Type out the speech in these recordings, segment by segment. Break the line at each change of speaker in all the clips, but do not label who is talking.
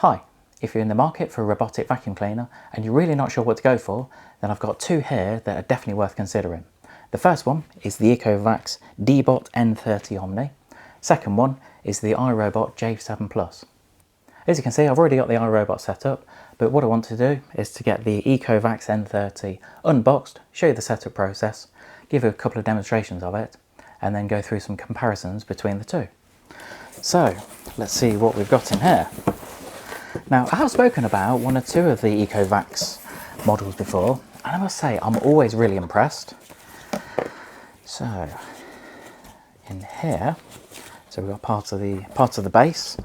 Hi, if you're in the market for a robotic vacuum cleaner and you're really not sure what to go for, then I've got two here that are definitely worth considering. The first one is the Ecovacs Deebot N30 Omni. Second one is the I Robot J7 Plus. As you can see, I've already got the I Robot set up, but what I want to do is to get the Ecovacs N30 unboxed, show you the setup process, give you a couple of demonstrations of it, and then go through some comparisons between the two. So, let's see what we've got in here. Now, I have spoken about one or two of the Ecovacs models before, and I must say I'm always really impressed. So, in here, so we've got parts of the base.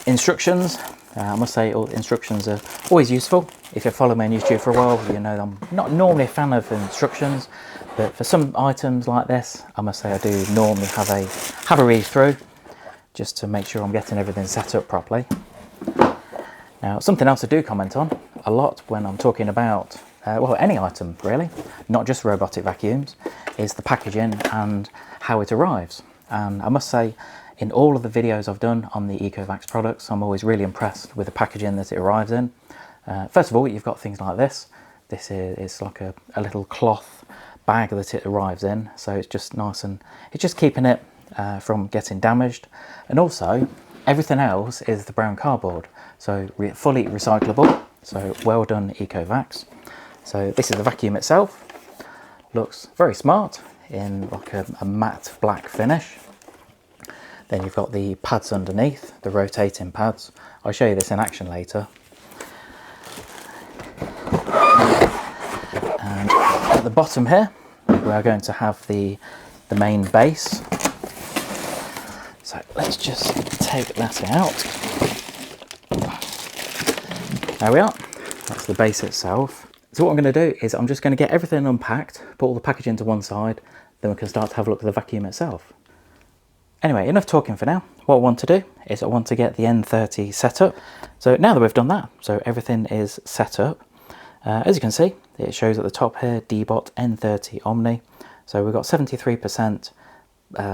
Instructions. I must say all instructions are always useful. If you follow me on YouTube for a while, you know I'm not normally a fan of instructions, but for some items like this, I must say I do normally have a read through, just to make sure I'm getting everything set up properly. Now, something else I do comment on a lot when I'm talking about, well, any item really, not just robotic vacuums, is the packaging and how it arrives. And I must say, in all of the videos I've done on the Ecovacs products, I'm always really impressed with the packaging that it arrives in. First of all, you've got things like this. This is like a little cloth bag that it arrives in, so it's just nice and it's just keeping it from getting damaged. And also, everything else is the brown cardboard, so fully recyclable. So well done, Ecovacs. So this is the vacuum itself. Looks very smart in like a matte black finish. Then you've got the pads underneath, the rotating pads. I'll show you this in action later. And at the bottom here, we are going to have the main base. So let's just take that out. There we are, that's the base itself. So what I'm going to do is I'm just going to get everything unpacked, put all the packaging to one side, then we can start to have a look at the vacuum itself. Anyway, enough talking for now. What I want to do is I want to get the N30 set up. So now that we've done that, so everything is set up. As you can see, it shows at the top here, Deebot N30 Omni. So we've got 73%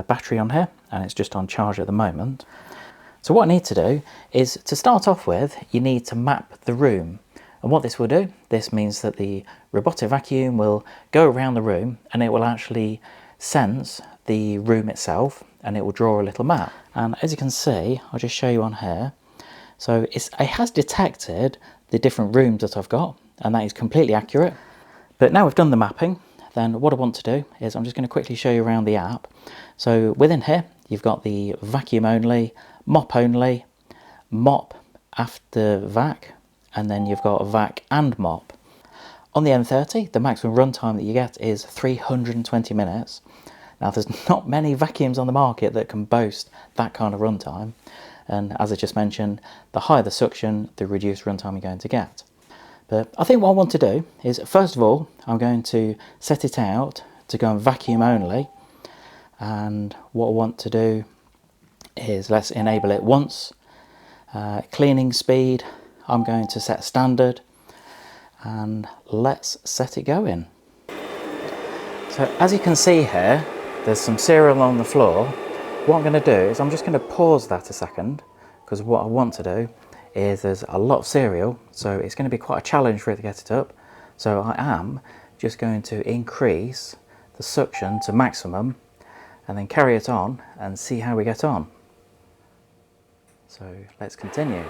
battery on here, and it's just on charge at the moment. So what I need to do is, to start off with, you need to map the room. And what this will do, this means that the robotic vacuum will go around the room and it will actually sense the room itself, and it will draw a little map. And as you can see, I'll just show you on here. So it has detected the different rooms that I've got, and that is completely accurate. But now we've done the mapping, then what I want to do is I'm just going to quickly show you around the app. So within here, you've got the vacuum only, mop after vac, and then you've got vac and mop. On the N30, the maximum runtime that you get is 320 minutes. Now, there's not many vacuums on the market that can boast that kind of runtime. And as I just mentioned, the higher the suction, the reduced runtime you're going to get. But I think what I want to do is, first of all, I'm going to set it out to go on vacuum only. And what I want to do is, let's enable it once. Cleaning speed, I'm going to set standard. And let's set it going. So as you can see here, there's some cereal on the floor. What I'm going to do is I'm just going to pause that a second, because what I want to do is, there's a lot of cereal, so it's going to be quite a challenge for it to get it up. So I am just going to increase the suction to maximum and then carry it on and see how we get on. So let's continue.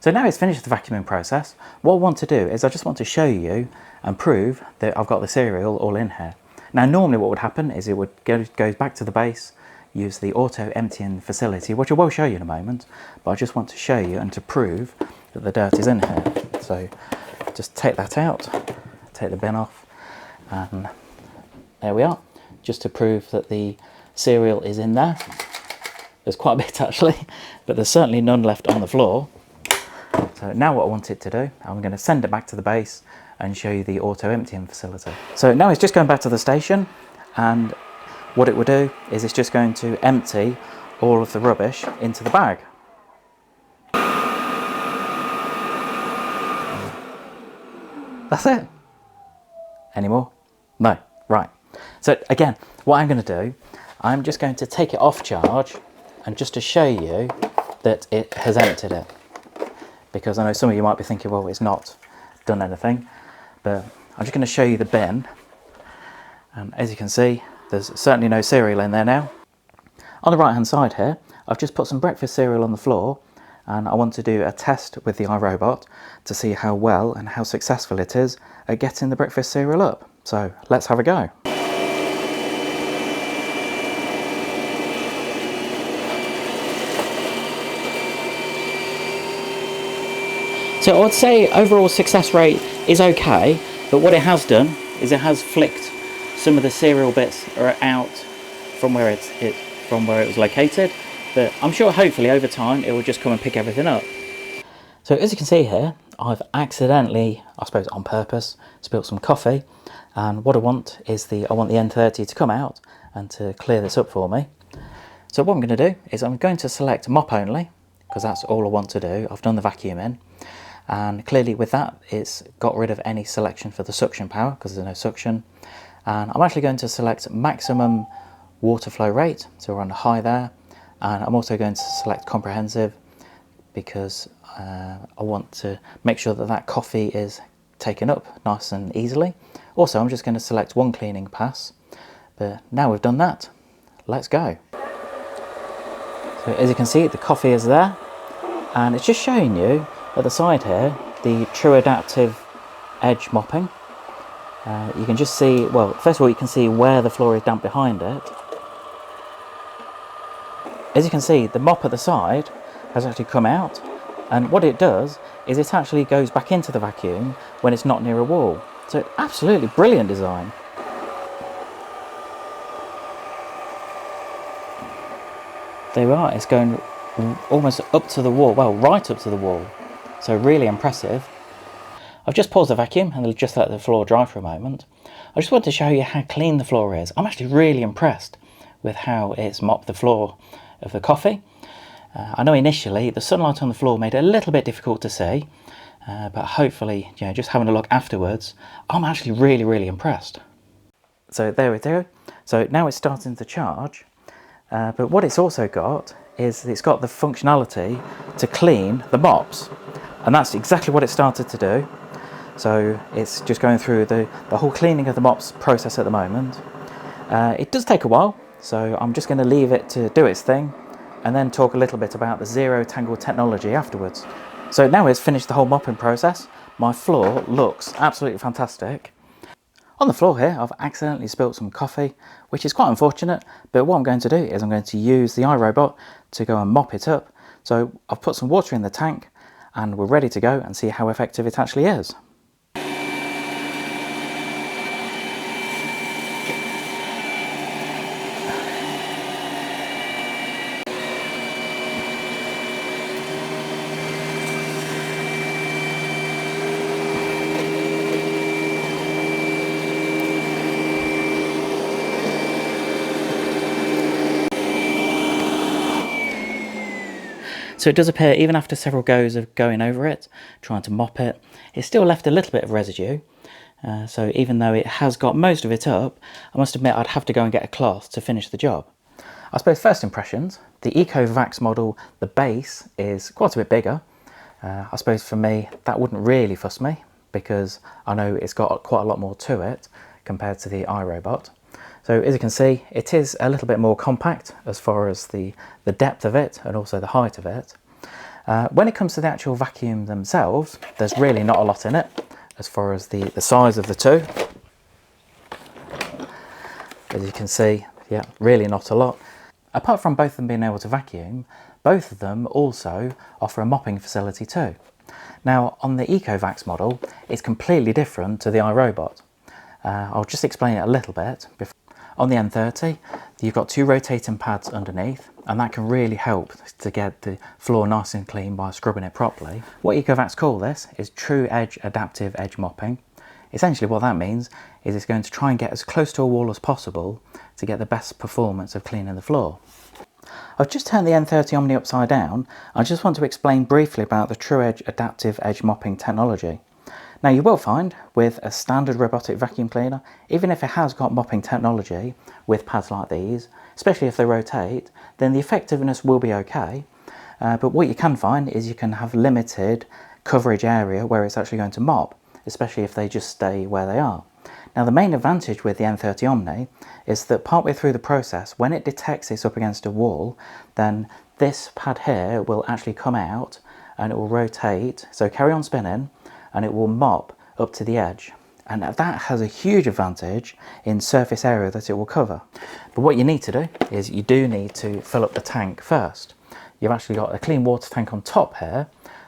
So now it's finished the vacuuming process. What I want to do is I just want to show you and prove that I've got the cereal all in here. Now normally what would happen is it would go back to the base, use the auto emptying facility, which I will show you in a moment, but I just want to show you and to prove that the dirt is in here. So just take that out, take the bin off, and there we are, just to prove that the cereal is in there. There's quite a bit actually, but there's certainly none left on the floor. So now what I want it to do, I'm going to send it back to the base and show you the auto emptying facility. So now it's just going back to the station, and what it will do is it's just going to empty all of the rubbish into the bag. That's it. Any more? No. Right. So again, what I'm going to do, I'm just going to take it off charge, and just to show you that it has emptied it. Because I know some of you might be thinking, well, it's not done anything, but I'm just going to show you the bin. And as you can see, there's certainly no cereal in there now. On the right hand side here, I've just put some breakfast cereal on the floor, and I want to do a test with the I Robot to see how well and how successful it is at getting the breakfast cereal up. So let's have a go. So I would say overall success rate is okay, but what it has done is it has flicked some of the cereal bits out from where it was located, but I'm sure hopefully over time it will just come and pick everything up. So as you can see here, I've accidentally, I suppose on purpose, spilt some coffee, and what I want is I want the N30 to come out and to clear this up for me. So what I'm going to do is I'm going to select mop only, because that's all I want to do. I've done the vacuum in, and clearly with that it's got rid of any selection for the suction power because there's no suction. And I'm actually going to select maximum water flow rate, so we're on high there, and I'm also going to select comprehensive because I want to make sure that that coffee is taken up nice and easily. Also, I'm just going to select one cleaning pass, but now we've done that, let's go. So as you can see, the coffee is there, and it's just showing you at the side here the true adaptive edge mopping. You can just see, well, first of all you can see where the floor is damp behind it. As you can see, the mop at the side has actually come out, and what it does is it actually goes back into the vacuum when it's not near a wall. So absolutely brilliant design. There we are, it's going almost up to the wall, well, right up to the wall. So really impressive. I've just paused the vacuum and just let the floor dry for a moment. I just want to show you how clean the floor is. I'm actually really impressed with how it's mopped the floor of the coffee. I know initially the sunlight on the floor made it a little bit difficult to see, but hopefully, you know, just having a look afterwards, I'm actually really impressed. So there we go. So now it's starting to charge, but what it's also got is it's got the functionality to clean the mops, and that's exactly what it started to do. So it's just going through the whole cleaning of the mops process at the moment. It does take a while, so I'm just going to leave it to do its thing and then talk a little bit about the zero tangle technology afterwards. So now it's finished the whole mopping process. My floor looks absolutely fantastic. On the floor here I've accidentally spilt some coffee, which is quite unfortunate, but what I'm going to do is I'm going to use the I Robot to go and mop it up. So I've put some water in the tank and we're ready to go and see how effective it actually is. So it does appear, even after several goes of going over it, trying to mop it, it's still left a little bit of residue. So even though it has got most of it up, I must admit I'd have to go and get a cloth to finish the job. I suppose first impressions, the Ecovacs model, the base is quite a bit bigger. I suppose for me, that wouldn't really fuss me because I know it's got quite a lot more to it compared to the I Robot. So as you can see, it is a little bit more compact as far as the depth of it and also the height of it. When it comes to the actual vacuum themselves, there's really not a lot in it as far as the size of the two. As you can see, yeah, really not a lot. Apart from both of them being able to vacuum, both of them also offer a mopping facility too. Now on the Ecovacs model, it's completely different to the I Robot. I'll just explain it a little bit. On the N30, you've got two rotating pads underneath, and that can really help to get the floor nice and clean by scrubbing it properly. What Ecovacs call this is true edge adaptive edge mopping. Essentially what that means is it's going to try and get as close to a wall as possible to get the best performance of cleaning the floor. I've just turned the N30 Omni upside down. I just want to explain briefly about the true edge adaptive edge mopping technology. Now you will find with a standard robotic vacuum cleaner, even if it has got mopping technology with pads like these, especially if they rotate, then the effectiveness will be okay. But what you can find is you can have limited coverage area where it's actually going to mop, especially if they just stay where they are. Now the main advantage with the N30 Omni is that partway through the process, when it detects it's up against a wall, then this pad here will actually come out and it will rotate, so carry on spinning, and it will mop up to the edge. And that has a huge advantage in surface area that it will cover. But what you need to do is you do need to fill up the tank first. You've actually got a clean water tank on top here,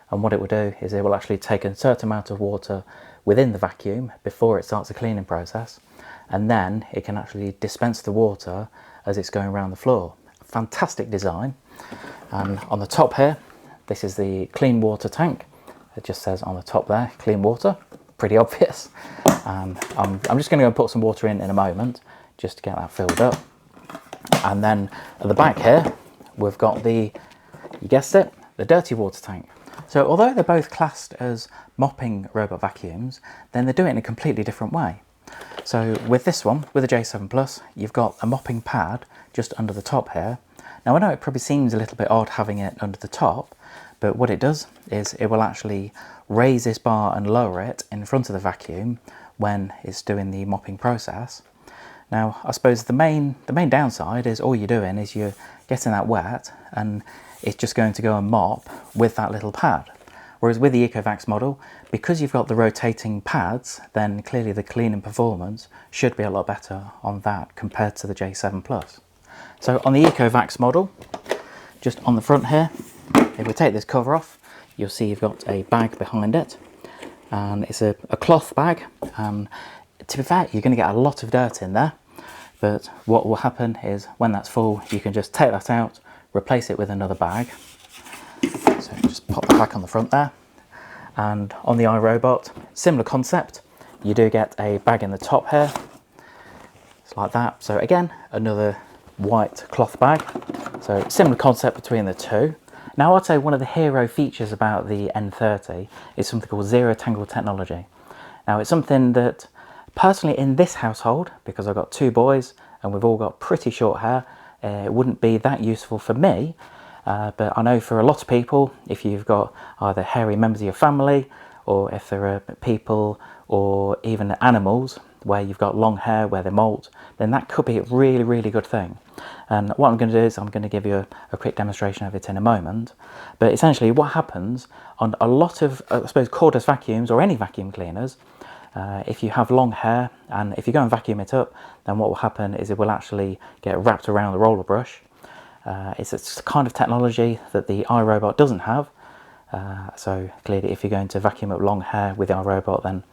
and what it will do is it will actually take a certain amount of water within the vacuum before it starts the cleaning process, and then it can actually dispense the water as it's going around the floor. Fantastic design. And on the top here, this is the clean water tank. It just says on the top there, clean water, pretty obvious. And I'm just going to go and put some water in a moment just to get that filled up. And then at the back here, we've got the, you guessed it, the dirty water tank. So although they're both classed as mopping robot vacuums, then they do it in a completely different way. So with this one, with the J7 Plus, you've got a mopping pad just under the top here. Now I know it probably seems a little bit odd having it under the top, but what it does is it will actually raise this bar and lower it in front of the vacuum when it's doing the mopping process. Now I suppose the main downside is all you're doing is you're getting that wet and it's just going to go and mop with that little pad. Whereas with the Ecovacs model, because you've got the rotating pads, then clearly the cleaning performance should be a lot better on that compared to the J7 Plus. So on the Ecovacs model, just on the front here, if we take this cover off, you'll see you've got a bag behind it, and it's a cloth bag. And to be fair, you're going to get a lot of dirt in there, but what will happen is when that's full, you can just take that out, replace it with another bag. So just pop that back on the front there. And on the I Robot, similar concept. You do get a bag in the top here. It's like that. So again, another white cloth bag. So similar concept between the two. Now I'd say one of the hero features about the N30 is something called zero tangle technology. Now it's something that personally in this household, because I've got two boys and we've all got pretty short hair, it wouldn't be that useful for me. But I know for a lot of people, if you've got either hairy members of your family, or if there are people or even animals where you've got long hair where they molt, then that could be a really, really good thing. And what I'm going to do is I'm going to give you a quick demonstration of it in a moment. But essentially what happens on a lot of, I suppose, cordless vacuums or any vacuum cleaners, if you have long hair and if you go and vacuum it up, then what will happen is it will actually get wrapped around the roller brush. It's a kind of technology that the I Robot doesn't have. So clearly if you're going to vacuum up long hair with the I Robot, then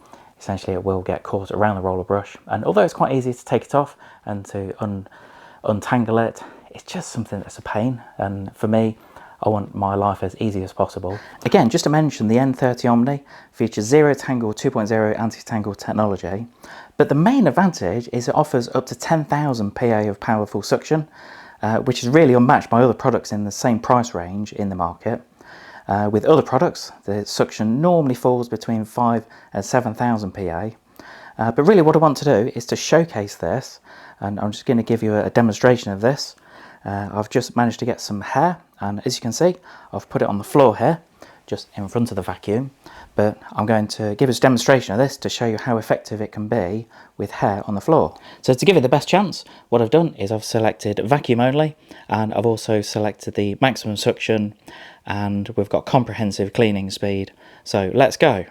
essentially it will get caught around the roller brush. And although it's quite easy to take it off and to untangle it, it's just something that's a pain. And for me, I want my life as easy as possible. Again, just to mention, the N30 Omni features Zero Tangle 2.0 anti-tangle technology. But the main advantage is it offers up to 10,000 PA of powerful suction, which is really unmatched by other products in the same price range in the market. With other products, the suction normally falls between 5 and 7,000 PA. But really what I want to do is to showcase this, and I'm just going to give you a demonstration of this. I've just managed to get some hair, and as you can see, I've put it on the floor here, just in front of the vacuum. But I'm going to give us a demonstration of this to show you how effective it can be with hair on the floor. So to give it the best chance, what I've done is I've selected vacuum only, and I've also selected the maximum suction, and we've got comprehensive cleaning speed. So let's go.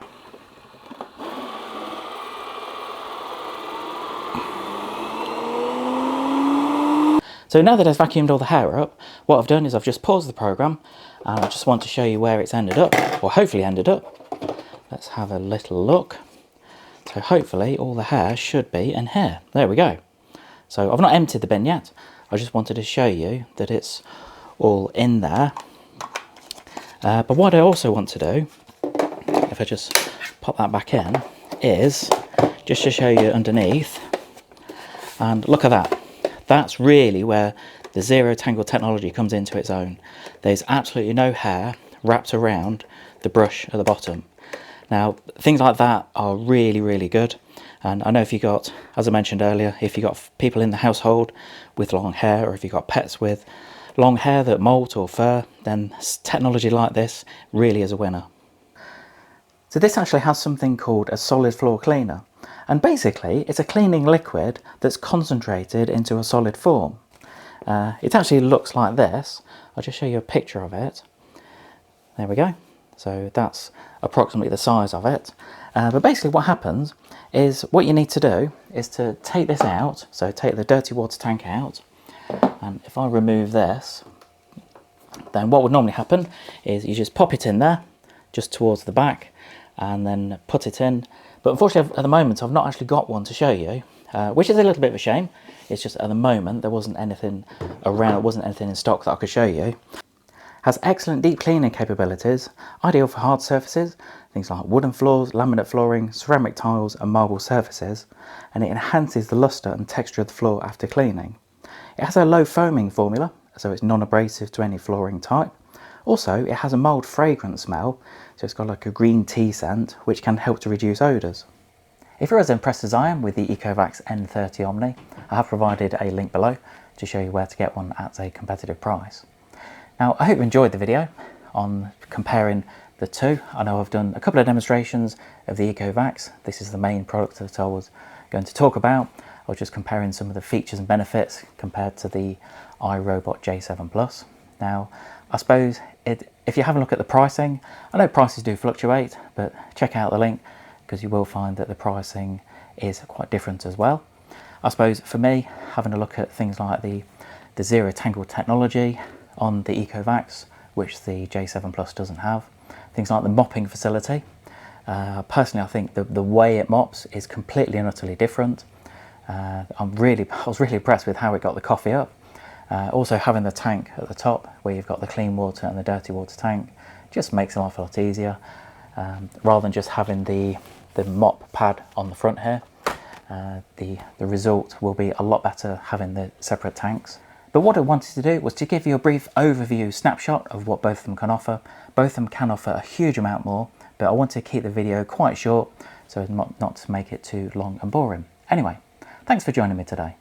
So now that I've vacuumed all the hair up, what I've done is I've just paused the program, and I just want to show you where it's ended up, or hopefully ended up. Let's have a little look. So hopefully all the hair should be in here. There we go. So I've not emptied the bin yet. I just wanted to show you that it's all in there. But what I also want to do, if I just pop that back in, is just to show you underneath. And look at that. That's really where the zero tangle technology comes into its own. There's absolutely no hair wrapped around the brush at the bottom. Now, things like that are really, really good. And I know if you got, as I mentioned earlier, if you got people in the household with long hair, or if you got pets with long hair that molt or fur, then technology like this really is a winner. So this actually has something called a solid floor cleaner. And basically, it's a cleaning liquid that's concentrated into a solid form. It actually looks like this. I'll just show you a picture of it. There we go. So that's approximately the size of it. But basically what happens is, what you need to do is to take this out. So take the dirty water tank out. And if I remove this, then what would normally happen is you just pop it in there, just towards the back, and then put it in. But unfortunately at the moment I've not actually got one to show you, which is a little bit of a shame. It's just at the moment there wasn't anything around, there wasn't anything in stock that I could show you. Has excellent deep cleaning capabilities, ideal for hard surfaces, things like wooden floors, laminate flooring, ceramic tiles and marble surfaces, and it enhances the lustre and texture of the floor after cleaning. It has a low foaming formula, so it's non-abrasive to any flooring type. Also, it has a mild fragrant smell, so it's got like a green tea scent, which can help to reduce odours. If you're as impressed as I am with the Ecovacs N30 Omni, I have provided a link below to show you where to get one at a competitive price. Now, I hope you enjoyed the video on comparing the two. I know I've done a couple of demonstrations of the Ecovacs. This is the main product that I was going to talk about. I was just comparing some of the features and benefits compared to the I Robot J7 Now, I suppose if you have a look at the pricing, I know prices do fluctuate, but check out the link because you will find that the pricing is quite different as well. I suppose for me, having a look at things like the zero tangle technology on the Ecovacs, which the J7 doesn't have, things like the mopping facility. Personally, I think the way it mops is completely and utterly different. I was really impressed with how it got the coffee up. Also having the tank at the top where you've got the clean water and the dirty water tank just makes life a lot easier, rather than just having the mop pad on the front here. The result will be a lot better having the separate tanks. But what I wanted to do was to give you a brief overview snapshot of what both of them can offer. Both of them can offer a huge amount more, but I want to keep the video quite short so as not to make it too long and boring. Anyway, thanks for joining me today.